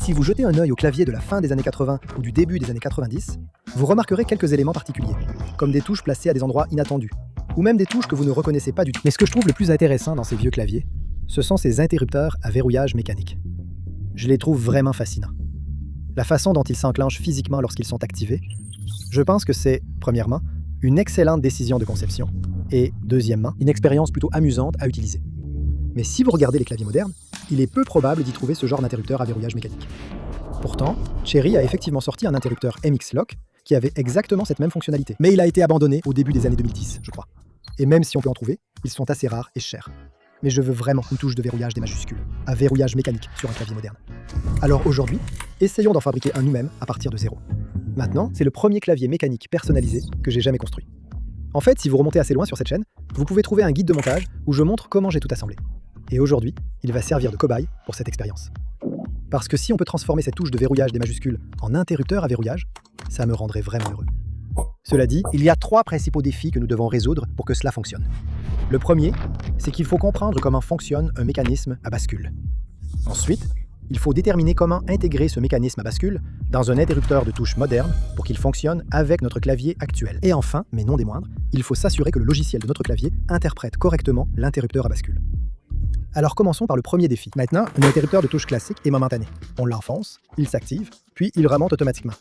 Si vous jetez un œil au clavier de la fin des années 80 ou du début des années 90, vous remarquerez quelques éléments particuliers, comme des touches placées à des endroits inattendus, ou même des touches que vous ne reconnaissez pas du tout. Mais ce que je trouve le plus intéressant dans ces vieux claviers, ce sont ces interrupteurs à verrouillage mécanique. Je les trouve vraiment fascinants. La façon dont ils s'enclenchent physiquement lorsqu'ils sont activés, je pense que c'est, premièrement, une excellente décision de conception, et, deuxièmement, une expérience plutôt amusante à utiliser. Mais si vous regardez les claviers modernes, il est peu probable d'y trouver ce genre d'interrupteur à verrouillage mécanique. Pourtant, Cherry a effectivement sorti un interrupteur MX Lock qui avait exactement cette même fonctionnalité. Mais il a été abandonné au début des années 2010, je crois. Et même si on peut en trouver, ils sont assez rares et chers. Mais je veux vraiment une touche de verrouillage des majuscules, à verrouillage mécanique sur un clavier moderne. Alors aujourd'hui, essayons d'en fabriquer un nous-mêmes à partir de zéro. Maintenant, c'est le premier clavier mécanique personnalisé que j'ai jamais construit. En fait, si vous remontez assez loin sur cette chaîne, vous pouvez trouver un guide de montage où je montre comment j'ai tout assemblé. Et aujourd'hui, il va servir de cobaye pour cette expérience. Parce que si on peut transformer cette touche de verrouillage des majuscules en interrupteur à verrouillage, ça me rendrait vraiment heureux. Cela dit, il y a 3 principaux défis que nous devons résoudre pour que cela fonctionne. Le premier, c'est qu'il faut comprendre comment fonctionne un mécanisme à bascule. Ensuite, il faut déterminer comment intégrer ce mécanisme à bascule dans un interrupteur de touche moderne pour qu'il fonctionne avec notre clavier actuel. Et enfin, mais non des moindres, il faut s'assurer que le logiciel de notre clavier interprète correctement l'interrupteur à bascule. Alors commençons par le premier défi. Maintenant, un interrupteur de touche classique est momentané. On l'enfonce, il s'active, puis il remonte automatiquement.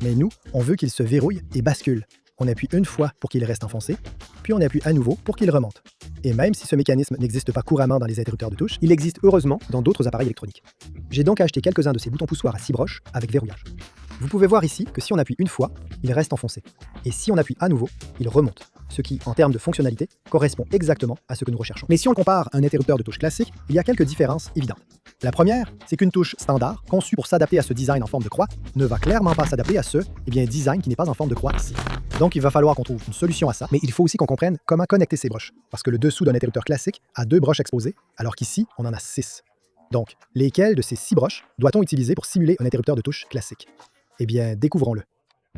Mais nous, on veut qu'il se verrouille et bascule. On appuie une fois pour qu'il reste enfoncé, puis on appuie à nouveau pour qu'il remonte. Et même si ce mécanisme n'existe pas couramment dans les interrupteurs de touche, il existe heureusement dans d'autres appareils électroniques. J'ai donc acheté quelques-uns de ces boutons poussoirs à 6 broches avec verrouillage. Vous pouvez voir ici que si on appuie une fois, il reste enfoncé. Et si on appuie à nouveau, il remonte. Ce qui, en termes de fonctionnalité, correspond exactement à ce que nous recherchons. Mais si on compare un interrupteur de touche classique, il y a quelques différences évidentes. La première, c'est qu'une touche standard, conçue pour s'adapter à ce design en forme de croix, ne va clairement pas s'adapter à ce design qui n'est pas en forme de croix ici. Donc il va falloir qu'on trouve une solution à ça, mais il faut aussi qu'on comprenne comment connecter ces broches, parce que le dessous d'un interrupteur classique a 2 broches exposées, alors qu'ici, on en a 6. Donc, lesquelles de ces 6 broches doit-on utiliser pour simuler un interrupteur de touche classique? Eh bien, découvrons-le.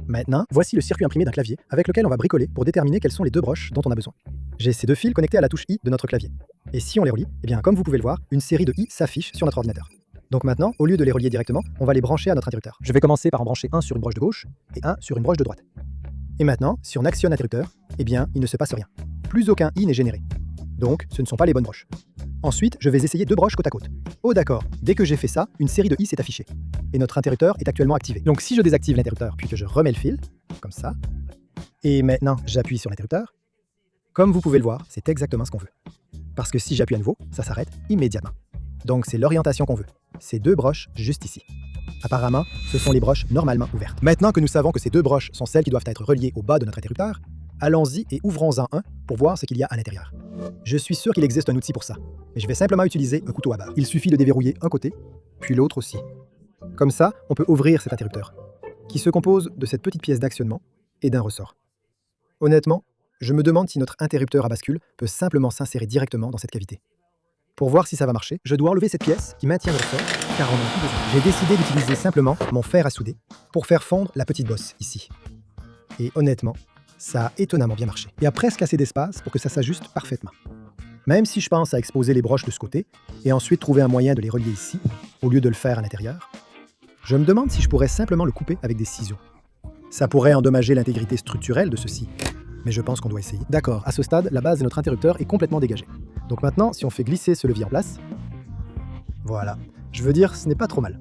Maintenant, voici le circuit imprimé d'un clavier avec lequel on va bricoler pour déterminer quelles sont les 2 broches dont on a besoin. J'ai ces 2 fils connectés à la touche I de notre clavier. Et si on les relie, eh bien, comme vous pouvez le voir, une série de I s'affiche sur notre ordinateur. Donc maintenant, au lieu de les relier directement, on va les brancher à notre interrupteur. Je vais commencer par en brancher un sur une broche de gauche et un sur une broche de droite. Et maintenant, si on actionne l'interrupteur, eh bien, il ne se passe rien. Plus aucun I n'est généré. Donc, ce ne sont pas les bonnes broches. Ensuite, je vais essayer 2 broches côte à côte. Oh d'accord, dès que j'ai fait ça, une série de I s'est affichée. Et notre interrupteur est actuellement activé. Donc si je désactive l'interrupteur, puis que je remets le fil, comme ça, et maintenant j'appuie sur l'interrupteur, comme vous pouvez le voir, c'est exactement ce qu'on veut. Parce que si j'appuie à nouveau, ça s'arrête immédiatement. Donc c'est l'orientation qu'on veut. Ces 2 broches juste ici. Apparemment, ce sont les broches normalement ouvertes. Maintenant que nous savons que ces 2 broches sont celles qui doivent être reliées au bas de notre interrupteur, allons-y et ouvrons-en un pour voir ce qu'il y a à l'intérieur. Je suis sûr qu'il existe un outil pour ça, mais je vais simplement utiliser un couteau à barre. Il suffit de déverrouiller un côté, puis l'autre aussi. Comme ça, on peut ouvrir cet interrupteur, qui se compose de cette petite pièce d'actionnement et d'un ressort. Honnêtement, je me demande si notre interrupteur à bascule peut simplement s'insérer directement dans cette cavité. Pour voir si ça va marcher, je dois enlever cette pièce qui maintient le ressort, car on en a plus besoin. J'ai décidé d'utiliser simplement mon fer à souder pour faire fondre la petite bosse ici. Et honnêtement, ça a étonnamment bien marché. Il y a presque assez d'espace pour que ça s'ajuste parfaitement. Même si je pense à exposer les broches de ce côté et ensuite trouver un moyen de les relier ici, au lieu de le faire à l'intérieur, je me demande si je pourrais simplement le couper avec des ciseaux. Ça pourrait endommager l'intégrité structurelle de ceci, mais je pense qu'on doit essayer. D'accord, à ce stade, la base de notre interrupteur est complètement dégagée. Donc maintenant, si on fait glisser ce levier en place, voilà, je veux dire, ce n'est pas trop mal.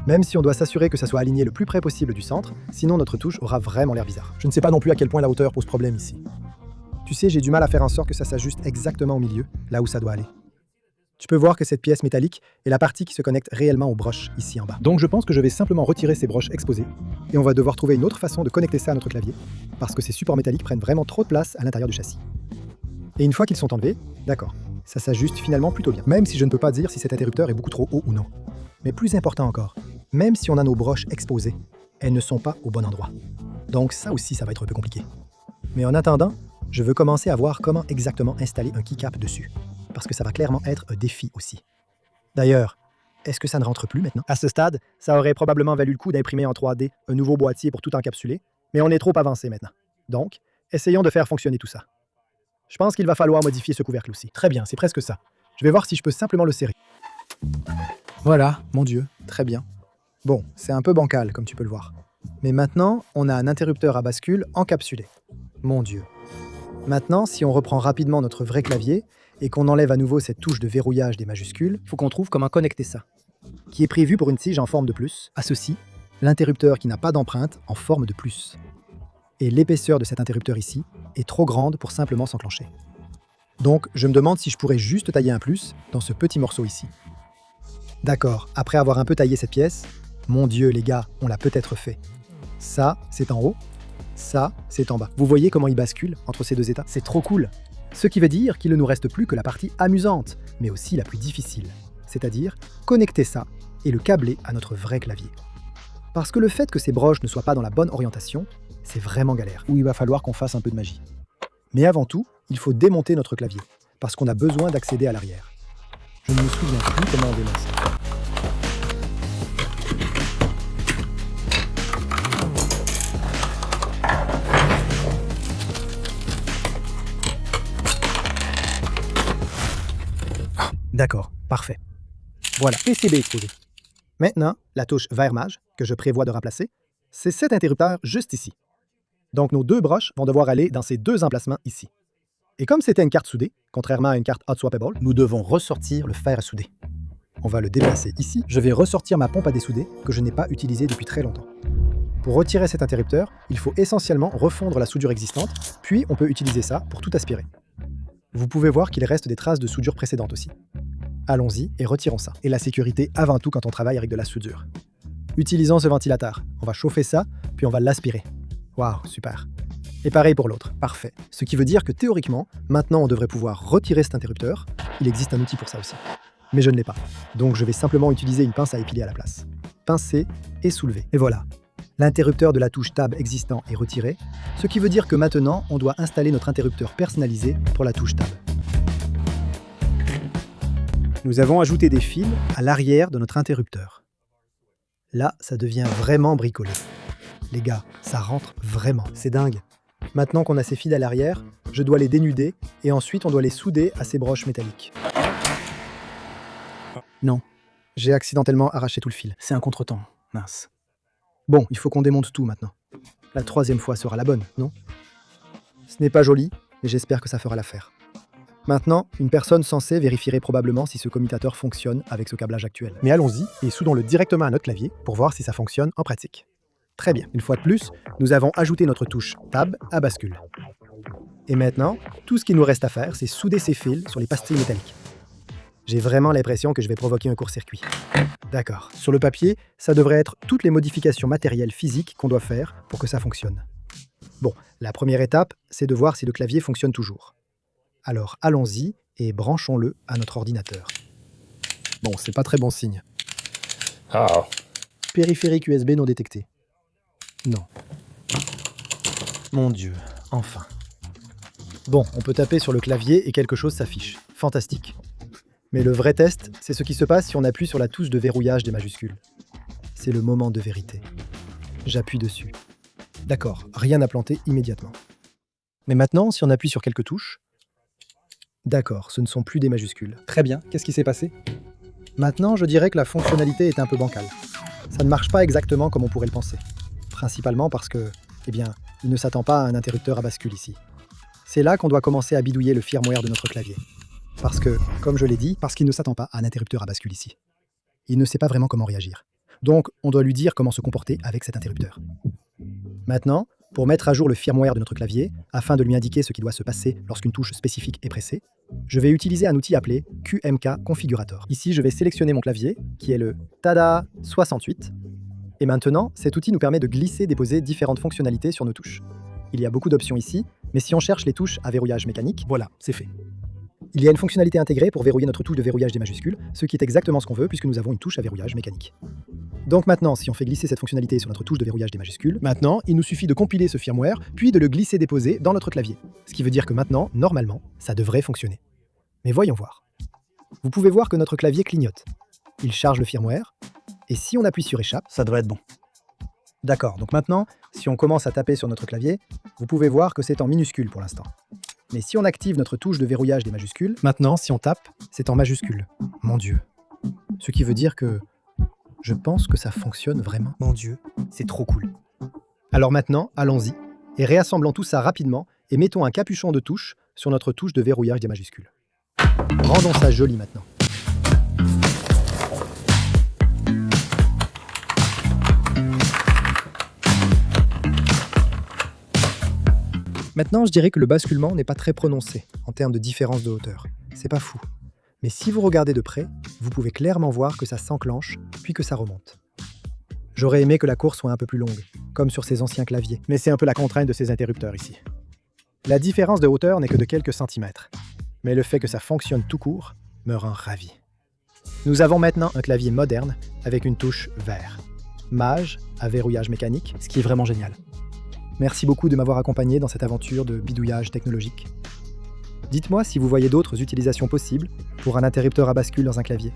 Même si on doit s'assurer que ça soit aligné le plus près possible du centre, sinon notre touche aura vraiment l'air bizarre. Je ne sais pas non plus à quel point la hauteur pose problème ici. Tu sais, j'ai du mal à faire en sorte que ça s'ajuste exactement au milieu, là où ça doit aller. Tu peux voir que cette pièce métallique est la partie qui se connecte réellement aux broches, ici en bas. Donc je pense que je vais simplement retirer ces broches exposées, et on va devoir trouver une autre façon de connecter ça à notre clavier, parce que ces supports métalliques prennent vraiment trop de place à l'intérieur du châssis. Et une fois qu'ils sont enlevés, d'accord, ça s'ajuste finalement plutôt bien, même si je ne peux pas dire si cet interrupteur est beaucoup trop haut ou non. Mais plus important encore, même si on a nos broches exposées, elles ne sont pas au bon endroit. Donc ça aussi, ça va être un peu compliqué. Mais en attendant, je veux commencer à voir comment exactement installer un keycap dessus, parce que ça va clairement être un défi aussi. D'ailleurs, est-ce que ça ne rentre plus maintenant? À ce stade, ça aurait probablement valu le coup d'imprimer en 3D un nouveau boîtier pour tout encapsuler, mais on est trop avancé maintenant. Donc, essayons de faire fonctionner tout ça. Je pense qu'il va falloir modifier ce couvercle aussi. Très bien, c'est presque ça. Je vais voir si je peux simplement le serrer. Voilà, mon Dieu, très bien. Bon, c'est un peu bancal, comme tu peux le voir. Mais maintenant, on a un interrupteur à bascule encapsulé. Mon Dieu. Maintenant, si on reprend rapidement notre vrai clavier et qu'on enlève à nouveau cette touche de verrouillage des majuscules, il faut qu'on trouve comment connecter ça, qui est prévu pour une tige en forme de plus, à ceci, l'interrupteur qui n'a pas d'empreinte en forme de plus. Et l'épaisseur de cet interrupteur ici est trop grande pour simplement s'enclencher. Donc, je me demande si je pourrais juste tailler un plus dans ce petit morceau ici. D'accord, après avoir un peu taillé cette pièce, mon Dieu les gars, on l'a peut-être fait. Ça, c'est en haut, ça, c'est en bas. Vous voyez comment il bascule entre ces deux états? C'est trop cool. Ce qui veut dire qu'il ne nous reste plus que la partie amusante, mais aussi la plus difficile. C'est-à-dire connecter ça et le câbler à notre vrai clavier. Parce que le fait que ces broches ne soient pas dans la bonne orientation, c'est vraiment galère, où il va falloir qu'on fasse un peu de magie. Mais avant tout, il faut démonter notre clavier, parce qu'on a besoin d'accéder à l'arrière. Je ne me souviens plus comment on démonte ça. D'accord, parfait. Voilà, PCB exposé. Maintenant, la touche vert mage, que je prévois de remplacer, c'est cet interrupteur juste ici. Donc nos deux broches vont devoir aller dans ces deux emplacements ici. Et comme c'était une carte soudée, contrairement à une carte hot swappable, nous devons ressortir le fer à souder. On va le déplacer ici. Je vais ressortir ma pompe à dessouder que je n'ai pas utilisée depuis très longtemps. Pour retirer cet interrupteur, il faut essentiellement refondre la soudure existante, puis on peut utiliser ça pour tout aspirer. Vous pouvez voir qu'il reste des traces de soudure précédente aussi. Allons-y et retirons ça. Et la sécurité avant tout quand on travaille avec de la soudure. Utilisons ce ventilateur. On va chauffer ça, puis on va l'aspirer. Waouh, super. Et pareil pour l'autre, parfait. Ce qui veut dire que théoriquement, maintenant on devrait pouvoir retirer cet interrupteur. Il existe un outil pour ça aussi. Mais je ne l'ai pas. Donc je vais simplement utiliser une pince à épiler à la place. Pincer et soulever. Et voilà. L'interrupteur de la touche Tab existant est retiré, ce qui veut dire que maintenant on doit installer notre interrupteur personnalisé pour la touche Tab. Nous avons ajouté des fils à l'arrière de notre interrupteur. Là, ça devient vraiment bricolé. Les gars, ça rentre vraiment, c'est dingue. Maintenant qu'on a ces fils à l'arrière, je dois les dénuder et ensuite on doit les souder à ces broches métalliques. Non, j'ai accidentellement arraché tout le fil. C'est un contretemps, mince. Bon, il faut qu'on démonte tout maintenant. La troisième fois sera la bonne, non? Ce n'est pas joli, mais j'espère que ça fera l'affaire. Maintenant, une personne censée vérifierait probablement si ce commutateur fonctionne avec ce câblage actuel. Mais allons-y et soudons-le directement à notre clavier pour voir si ça fonctionne en pratique. Très bien, une fois de plus, nous avons ajouté notre touche Tab à bascule. Et maintenant, tout ce qu'il nous reste à faire, c'est souder ces fils sur les pastilles métalliques. J'ai vraiment l'impression que je vais provoquer un court-circuit. D'accord, sur le papier, ça devrait être toutes les modifications matérielles physiques qu'on doit faire pour que ça fonctionne. Bon, la première étape, c'est de voir si le clavier fonctionne toujours. Alors allons-y et branchons-le à notre ordinateur. Bon, c'est pas très bon signe. Périphérique USB non détecté. Non. Mon Dieu, enfin. Bon, on peut taper sur le clavier et quelque chose s'affiche. Fantastique. Mais le vrai test, c'est ce qui se passe si on appuie sur la touche de verrouillage des majuscules. C'est le moment de vérité. J'appuie dessus. D'accord, rien à planter immédiatement. Mais maintenant, si on appuie sur quelques touches... D'accord, ce ne sont plus des majuscules. Très bien, qu'est-ce qui s'est passé? Maintenant, je dirais que la fonctionnalité est un peu bancale. Ça ne marche pas exactement comme on pourrait le penser. Principalement parce que, eh bien, il ne s'attend pas à un interrupteur à bascule ici. C'est là qu'on doit commencer à bidouiller le firmware de notre clavier. Parce que, comme je l'ai dit, parce qu'il ne s'attend pas à un interrupteur à bascule ici. Il ne sait pas vraiment comment réagir. Donc, on doit lui dire comment se comporter avec cet interrupteur. Maintenant, pour mettre à jour le firmware de notre clavier, afin de lui indiquer ce qui doit se passer lorsqu'une touche spécifique est pressée, je vais utiliser un outil appelé QMK Configurator. Ici, je vais sélectionner mon clavier, qui est le TADA 68. Et maintenant, cet outil nous permet de glisser-déposer différentes fonctionnalités sur nos touches. Il y a beaucoup d'options ici, mais si on cherche les touches à verrouillage mécanique, voilà, c'est fait. Il y a une fonctionnalité intégrée pour verrouiller notre touche de verrouillage des majuscules, ce qui est exactement ce qu'on veut puisque nous avons une touche à verrouillage mécanique. Donc maintenant, si on fait glisser cette fonctionnalité sur notre touche de verrouillage des majuscules, maintenant, il nous suffit de compiler ce firmware, puis de le glisser-déposer dans notre clavier. Ce qui veut dire que maintenant, normalement, ça devrait fonctionner. Mais voyons voir. Vous pouvez voir que notre clavier clignote. Il charge le firmware, et si on appuie sur échappe, ça devrait être bon. D'accord, donc maintenant, si on commence à taper sur notre clavier, vous pouvez voir que c'est en minuscule pour l'instant. Mais si on active notre touche de verrouillage des majuscules, maintenant, si on tape, c'est en majuscule. Mon Dieu. Ce qui veut dire que je pense que ça fonctionne vraiment. Mon Dieu, c'est trop cool. Alors maintenant, allons-y, et réassemblons tout ça rapidement, et mettons un capuchon de touche sur notre touche de verrouillage des majuscules. Rendons ça joli maintenant. Maintenant, je dirais que le basculement n'est pas très prononcé en termes de différence de hauteur. C'est pas fou. Mais si vous regardez de près, vous pouvez clairement voir que ça s'enclenche, puis que ça remonte. J'aurais aimé que la course soit un peu plus longue, comme sur ces anciens claviers, mais c'est un peu la contrainte de ces interrupteurs ici. La différence de hauteur n'est que de quelques centimètres, mais le fait que ça fonctionne tout court me rend ravi. Nous avons maintenant un clavier moderne avec une touche vert. Mage à verrouillage mécanique, ce qui est vraiment génial. Merci beaucoup de m'avoir accompagné dans cette aventure de bidouillage technologique. Dites-moi si vous voyez d'autres utilisations possibles pour un interrupteur à bascule dans un clavier.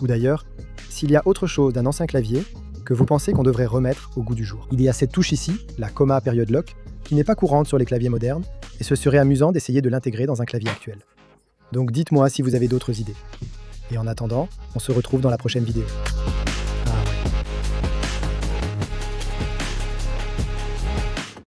Ou d'ailleurs, s'il y a autre chose d'un ancien clavier que vous pensez qu'on devrait remettre au goût du jour. Il y a cette touche ici, la comma period lock, qui n'est pas courante sur les claviers modernes, et ce serait amusant d'essayer de l'intégrer dans un clavier actuel. Donc dites-moi si vous avez d'autres idées. Et en attendant, on se retrouve dans la prochaine vidéo.